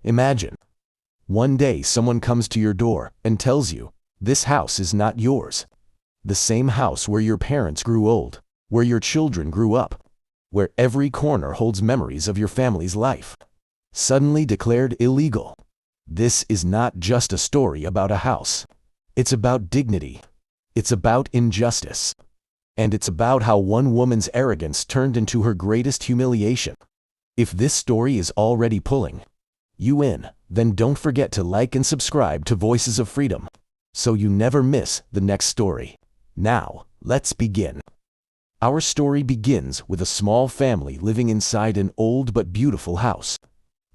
Imagine, one day someone comes to your door and tells you, this house is not yours. The same house where your parents grew old, where your children grew up, where every corner holds memories of your family's life, suddenly declared illegal. This is not just a story about a house. It's about dignity. It's about injustice. And it's about how one woman's arrogance turned into her greatest humiliation. If this story is already pulling you in, then don't forget to like and subscribe to Voices of Freedom, so you never miss the next story. Now, let's begin. Our story begins with a small family living inside an old but beautiful house.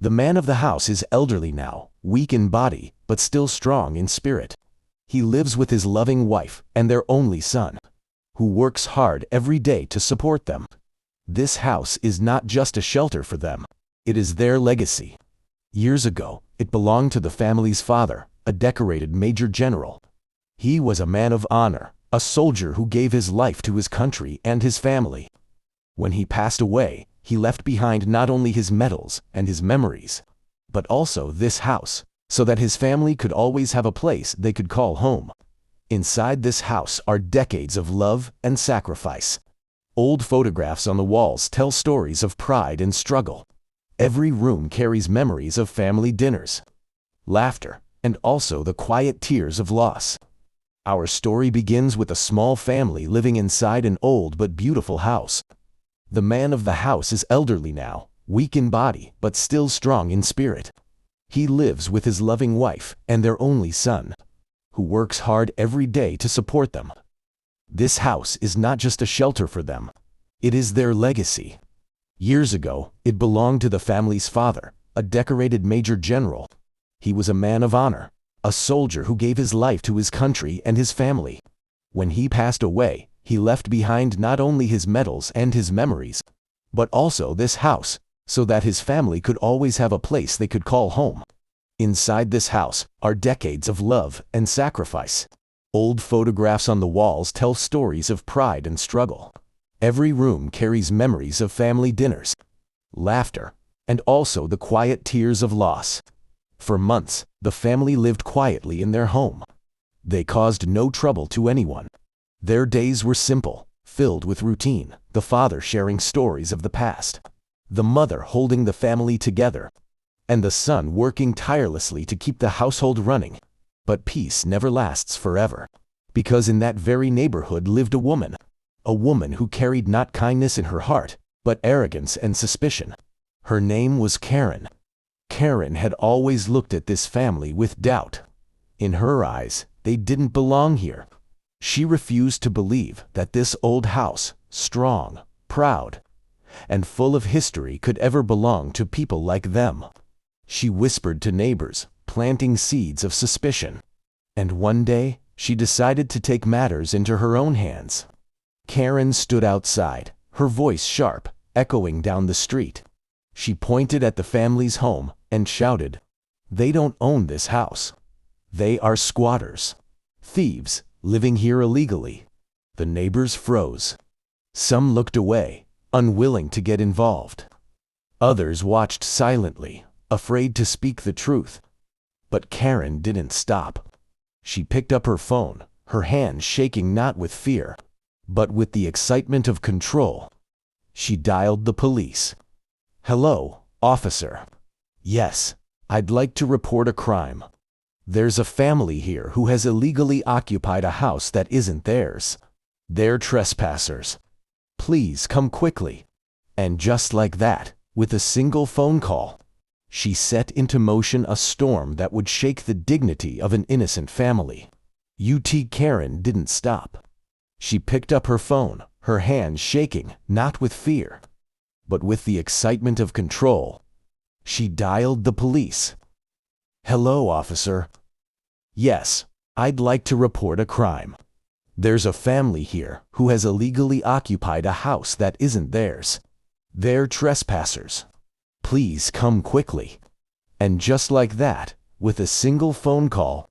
The man of the house is elderly now, weak in body, but still strong in spirit. He lives with his loving wife and their only son, who works hard every day to support them. This house is not just a shelter for them. It is their legacy. Years ago, it belonged to the family's father, a decorated major general. He was a man of honor, a soldier who gave his life to his country and his family. When he passed away, he left behind not only his medals and his memories, but also this house, so that his family could always have a place they could call home. Inside this house are decades of love and sacrifice. Old photographs on the walls tell stories of pride and struggle. Every room carries memories of family dinners, laughter, and also the quiet tears of loss. Our story begins with a small family living inside an old but beautiful house. The man of the house is elderly now, weak in body, but still strong in spirit. He lives with his loving wife and their only son, who works hard every day to support them. This house is not just a shelter for them. It is their legacy. Years ago, it belonged to the family's father, a decorated major general. He was a man of honor, a soldier who gave his life to his country and his family. When he passed away, he left behind not only his medals and his memories, but also this house, so that his family could always have a place they could call home. Inside this house are decades of love and sacrifice. Old photographs on the walls tell stories of pride and struggle. Every room carries memories of family dinners, laughter, and also the quiet tears of loss. For months, the family lived quietly in their home. They caused no trouble to anyone. Their days were simple, filled with routine, the father sharing stories of the past, the mother holding the family together, and the son working tirelessly to keep the household running. But peace never lasts forever, because in that very neighborhood lived a woman who carried not kindness in her heart, but arrogance and suspicion. Her name was Karen. Karen had always looked at this family with doubt. In her eyes, they didn't belong here. She refused to believe that this old house, strong, proud, and full of history, could ever belong to people like them. She whispered to neighbors, planting seeds of suspicion. And one day, she decided to take matters into her own hands. Karen stood outside, her voice sharp, echoing down the street. She pointed at the family's home and shouted, "They don't own this house. They are squatters, thieves, living here illegally." The neighbors froze. Some looked away, unwilling to get involved. Others watched silently, afraid to speak the truth. But Karen didn't stop. She picked up her phone, her hand shaking not with fear, but with the excitement of control. She dialed the police. "Hello, officer. Yes, I'd like to report a crime. There's a family here who has illegally occupied a house that isn't theirs. They're trespassers. Please come quickly." And just like that, with a single phone call, she set into motion a storm that would shake the dignity of an innocent family. Karen didn't stop. She picked up her phone, her hand shaking, not with fear, but with the excitement of control. She dialed the police. "Hello, officer. Yes, I'd like to report a crime. There's a family here who has illegally occupied a house that isn't theirs. They're trespassers. Please come quickly." And just like that, with a single phone call,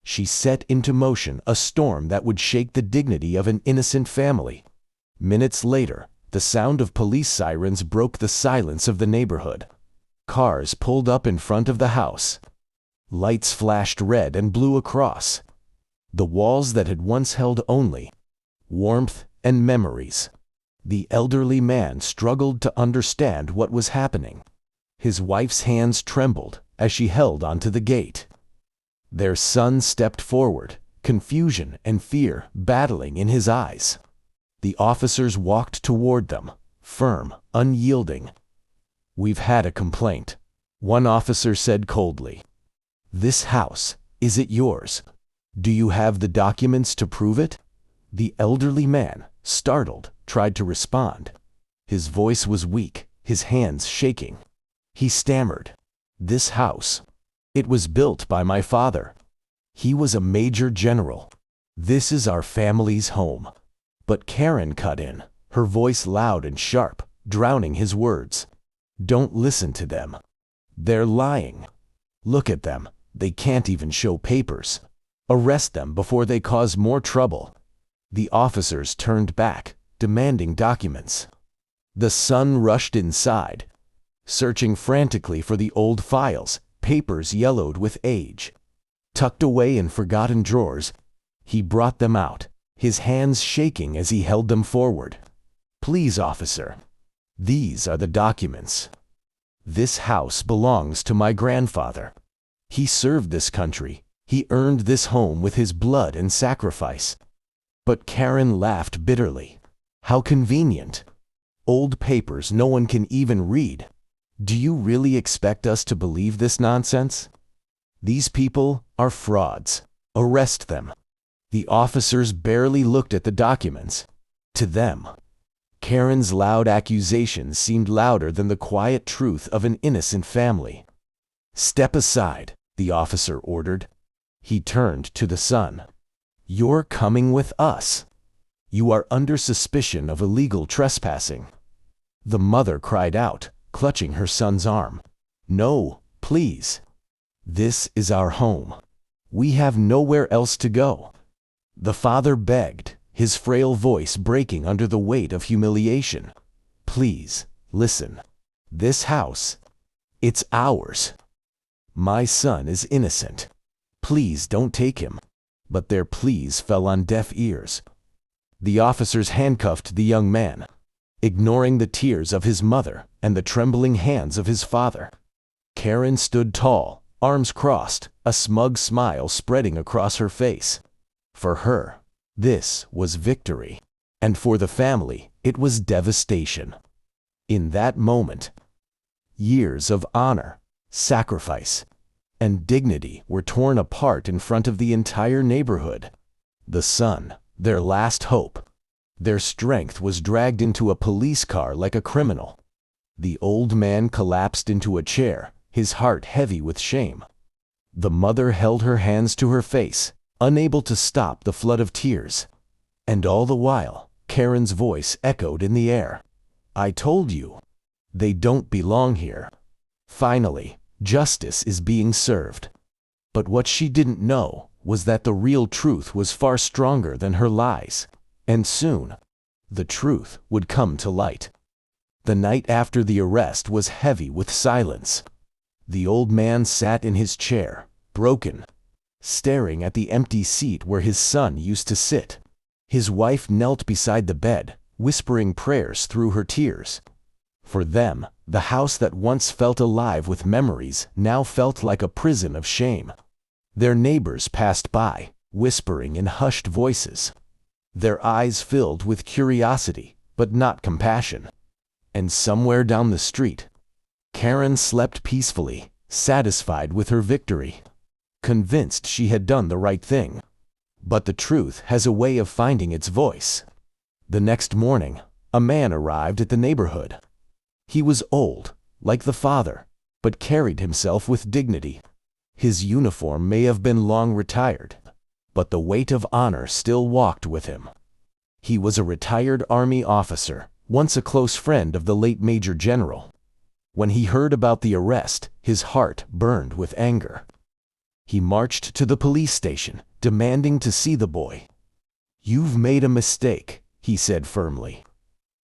she set into motion a storm that would shake the dignity of an innocent family. Minutes later, the sound of police sirens broke the silence of the neighborhood. Cars pulled up in front of the house. Lights flashed red and blue across. The walls that had once held only warmth and memories. The elderly man struggled to understand what was happening. His wife's hands trembled as she held onto the gate. Their son stepped forward, confusion and fear battling in his eyes. The officers walked toward them, firm, unyielding. "We've had a complaint," one officer said coldly. "This house, is it yours? Do you have the documents to prove it?" The elderly man, startled, tried to respond. His voice was weak, his hands shaking. He stammered, "This house. It was built by my father. He was a major general. This is our family's home." But Karen cut in, her voice loud and sharp, drowning his words. "Don't listen to them. They're lying. Look at them. They can't even show papers. Arrest them before they cause more trouble." The officers turned back, demanding documents. The son rushed inside, searching frantically for the old files, papers yellowed with age. Tucked away in forgotten drawers, he brought them out, his hands shaking as he held them forward. "Please, officer, these are the documents. This house belongs to my grandfather. He served this country. He earned this home with his blood and sacrifice." But Karen laughed bitterly. "How convenient. Old papers no one can even read. Do you really expect us to believe this nonsense? These people are frauds. Arrest them." The officers barely looked at the documents. To them, Karen's loud accusations seemed louder than the quiet truth of an innocent family. "Step aside," the officer ordered. He turned to the son. "You're coming with us. You are under suspicion of illegal trespassing." The mother cried out, clutching her son's arm. "No, please. This is our home. We have nowhere else to go." The father begged, his frail voice breaking under the weight of humiliation. "Please, listen. This house, it's ours. My son is innocent. Please don't take him." But their pleas fell on deaf ears. The officers handcuffed the young man, ignoring the tears of his mother and the trembling hands of his father. Karen stood tall, arms crossed, a smug smile spreading across her face. For her, this was victory, and for the family, it was devastation. In that moment, years of honor, sacrifice, and dignity were torn apart in front of the entire neighborhood. The son, their last hope, their strength was dragged into a police car like a criminal. The old man collapsed into a chair, his heart heavy with shame. The mother held her hands to her face, unable to stop the flood of tears. And all the while, Karen's voice echoed in the air. "I told you, they don't belong here." Finally, justice is being served. But what she didn't know was that the real truth was far stronger than her lies. And soon, the truth would come to light. The night after the arrest was heavy with silence. The old man sat in his chair, broken, staring at the empty seat where his son used to sit. His wife knelt beside the bed, whispering prayers through her tears. For them, the house that once felt alive with memories now felt like a prison of shame. Their neighbors passed by, whispering in hushed voices. Their eyes filled with curiosity, but not compassion. And somewhere down the street, Karen slept peacefully, satisfied with her victory, convinced she had done the right thing. But the truth has a way of finding its voice. The next morning, a man arrived at the neighborhood. He was old, like the father, but carried himself with dignity. His uniform may have been long retired, but the weight of honor still walked with him. He was a retired army officer, once a close friend of the late Major General. When he heard about the arrest, his heart burned with anger. He marched to the police station, demanding to see the boy. "You've made a mistake," he said firmly.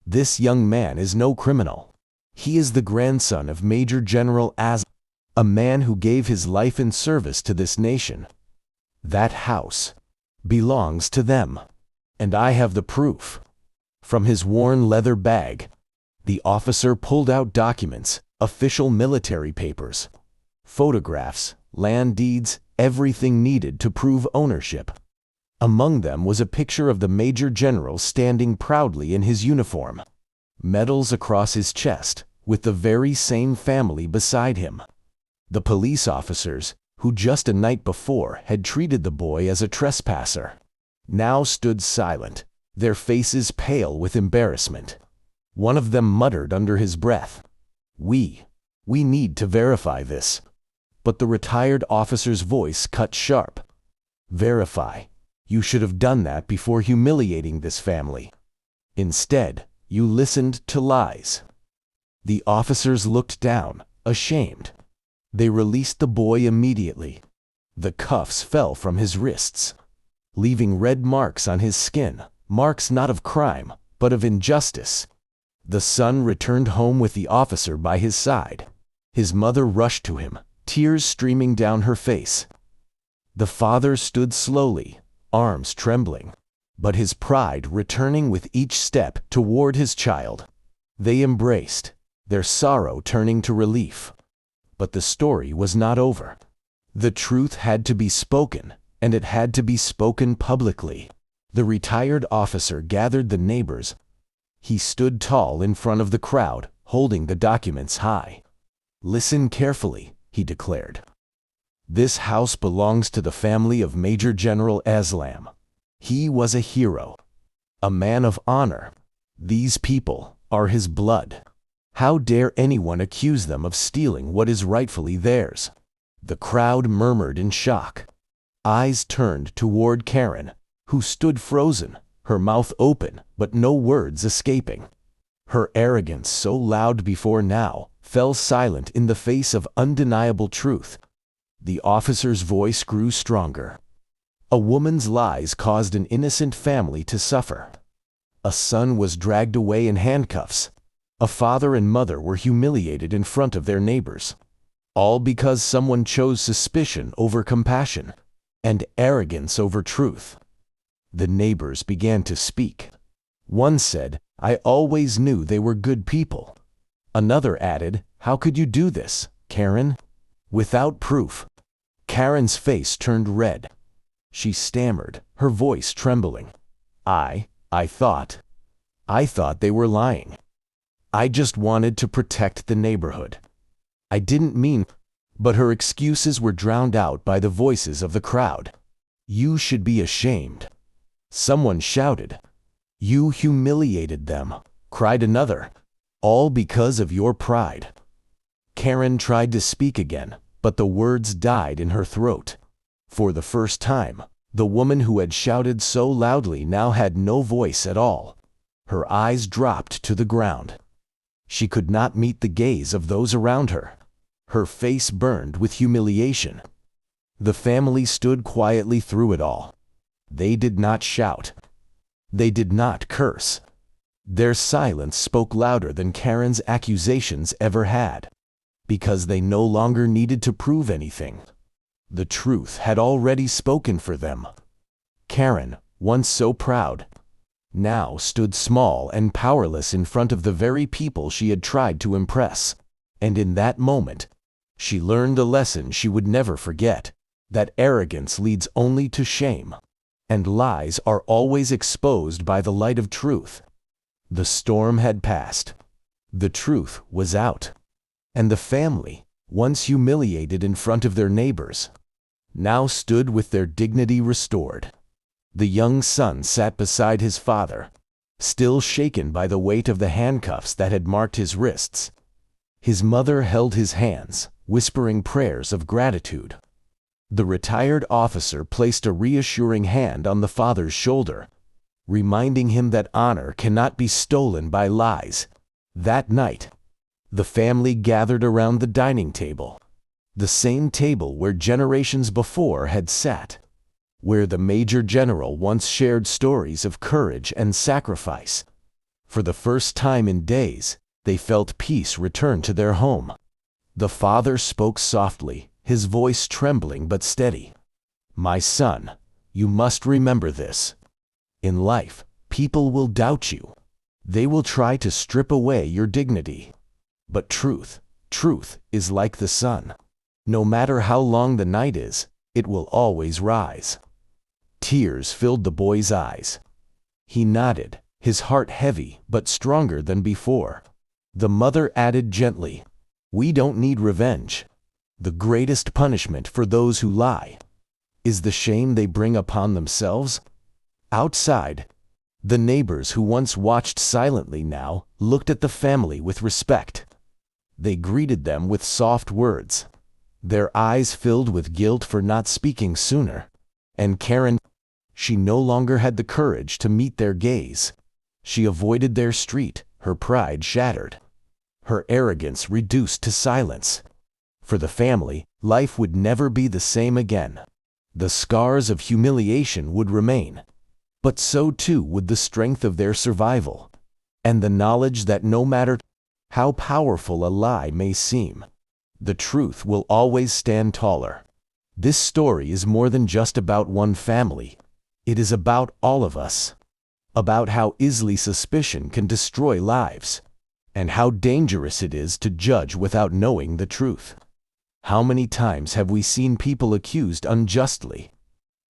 "This young man is no criminal. He is the grandson of Major General a man who gave his life in service to this nation. That house belongs to them, and I have the proof." From his worn leather bag, the officer pulled out documents, official military papers, photographs, land deeds, everything needed to prove ownership. Among them was a picture of the Major General standing proudly in his uniform, medals across his chest, with the very same family beside him. The police officers, who just a night before had treated the boy as a trespasser, now stood silent, their faces pale with embarrassment. One of them muttered under his breath, We need to verify this." But the retired officer's voice cut sharp. "Verify? You should have done that before humiliating this family. Instead, you listened to lies." The officers looked down, ashamed. They released the boy immediately. The cuffs fell from his wrists, leaving red marks on his skin, marks not of crime, but of injustice. The son returned home with the officer by his side. His mother rushed to him, tears streaming down her face. The father stood slowly, arms trembling, but his pride returning with each step toward his child. They embraced, their sorrow turning to relief. But the story was not over. The truth had to be spoken, and it had to be spoken publicly. The retired officer gathered the neighbors. He stood tall in front of the crowd, holding the documents high. "Listen carefully," he declared. "This house belongs to the family of Major General Aslam. He was a hero, a man of honor. These people are his blood. How dare anyone accuse them of stealing what is rightfully theirs?" The crowd murmured in shock. Eyes turned toward Karen, who stood frozen, her mouth open, but no words escaping. Her arrogance, so loud before now, fell silent in the face of undeniable truth. The officer's voice grew stronger. A woman's lies caused an innocent family to suffer. A son was dragged away in handcuffs. A father and mother were humiliated in front of their neighbors. All because someone chose suspicion over compassion, and arrogance over truth. The neighbors began to speak. One said, "I always knew they were good people." Another added, "How could you do this, Karen?" Without proof. Karen's face turned red. She stammered, her voice trembling. I thought they were lying. I just wanted to protect the neighborhood. I didn't mean," but her excuses were drowned out by the voices of the crowd. "You should be ashamed," someone shouted. "You humiliated them," cried another, "all because of your pride." Karen tried to speak again, but the words died in her throat. For the first time, the woman who had shouted so loudly now had no voice at all. Her eyes dropped to the ground. She could not meet the gaze of those around her. Her face burned with humiliation. The family stood quietly through it all. They did not shout. They did not curse. Their silence spoke louder than Karen's accusations ever had, because they no longer needed to prove anything. The truth had already spoken for them. Karen, once so proud, now stood small and powerless in front of the very people she had tried to impress. And in that moment, she learned a lesson she would never forget, that arrogance leads only to shame, and lies are always exposed by the light of truth. The storm had passed. The truth was out. And the family, once humiliated in front of their neighbors, now stood with their dignity restored. The young son sat beside his father, still shaken by the weight of the handcuffs that had marked his wrists. His mother held his hands, whispering prayers of gratitude. The retired officer placed a reassuring hand on the father's shoulder, reminding him that honor cannot be stolen by lies. That night, the family gathered around the dining table, the same table where generations before had sat, where the Major General once shared stories of courage and sacrifice. For the first time in days, They felt peace return to their home. The father spoke softly, his voice trembling but steady. "My son, you must remember this. In life, people will doubt you. They will try to strip away your dignity. But truth is like the sun. No matter how long the night is, it will always rise." Tears filled the boy's eyes. He nodded, his heart heavy but stronger than before. The mother added gently, "We don't need revenge. The greatest punishment for those who lie is the shame they bring upon themselves." Outside, the neighbors who once watched silently now looked at the family with respect. They greeted them with soft words. Their eyes filled with guilt for not speaking sooner. And Karen, she no longer had the courage to meet their gaze. She avoided their street, her pride shattered, her arrogance reduced to silence. For the family, life would never be the same again. The scars of humiliation would remain, but so too would the strength of their survival, and the knowledge that no matter how powerful a lie may seem, the truth will always stand taller. This story is more than just about one family. It is about all of us. About how easily suspicion can destroy lives, and how dangerous it is to judge without knowing the truth. How many times have we seen people accused unjustly?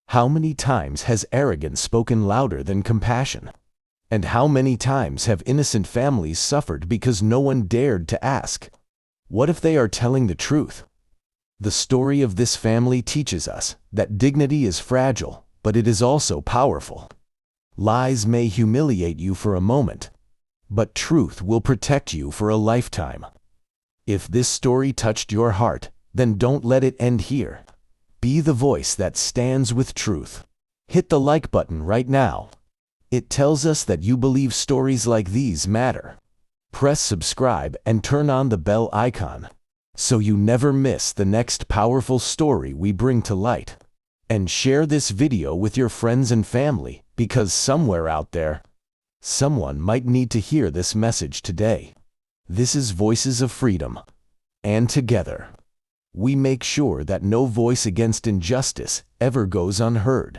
How many times has arrogance spoken louder than compassion? And how many times have innocent families suffered because no one dared to ask, what if they are telling the truth? The story of this family teaches us that dignity is fragile, but it is also powerful. Lies may humiliate you for a moment, but truth will protect you for a lifetime. If this story touched your heart, then don't let it end here. Be the voice that stands with truth. Hit the like button right now. It tells us that you believe stories like these matter. Press subscribe and turn on the bell icon so you never miss the next powerful story we bring to light. And share this video with your friends and family, because somewhere out there, someone might need to hear this message today. This is Voices of Freedom, and together, we make sure that no voice against injustice ever goes unheard.